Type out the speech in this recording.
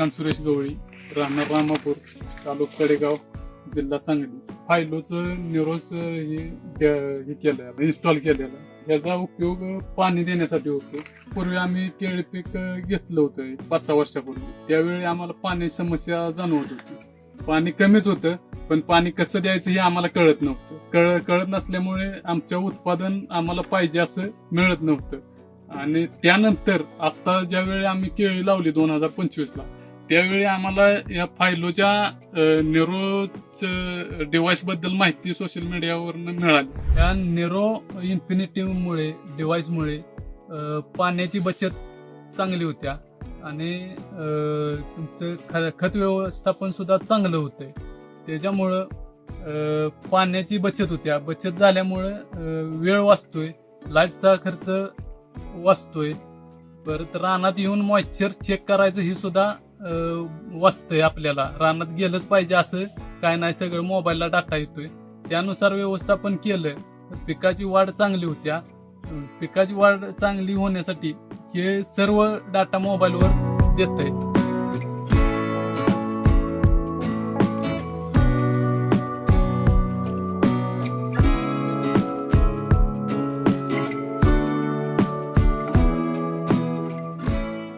श्रीकांत सुरेश गवळी, राहणार रामापूर, तालुका कडेगाव, जिल्हा सांगली. फायलोचं निरोज हे केलं, इन्स्टॉल केलेलं. याचा उपयोग पाणी देण्यासाठी होतो. पूर्वी आम्ही केळी पीक घेतलं होतं 5-6 वर्षापूर्वी. त्यावेळी आम्हाला पाण्याची समस्या जाणवत होती. पाणी कमीच होतं, पण पाणी कसं द्यायचं हे आम्हाला कळत नव्हतं. कळत नसल्यामुळे आमचं उत्पादन आम्हाला पाहिजे असं मिळत नव्हतं. आणि त्यानंतर आता ज्यावेळी आम्ही केळी लावली 2025ला, त्यावेळी आम्हाला या फायलोच्या नेरोच डिव्हाइस बद्दल माहिती सोशल मीडियावरनं मिळाली. या नेरो इन्फिनिटीमुळे डिव्हाइसमुळे पाण्याची बचत चांगली होत्या आणि तुमचं खत व्यवस्थापन सुद्धा चांगलं होतंय. त्याच्यामुळं पाण्याची बचत होत्या. बचत झाल्यामुळं वेळ वाचतोय, लाईटचा खर्च वाचतोय. परत रानात येऊन मॉइश्चर चेक करायचं हे सुद्धा वाचतंय. आपल्याला रानात गेलंच पाहिजे असं काय नाही, सगळं मोबाईलला डाटा येतोय. त्यानुसार व्यवस्थापन केलं तर पिकाची वाढ चांगली होत्या. पिकाची वाढ चांगली होण्यासाठी हे सर्व डाटा मोबाईलवर देतंय.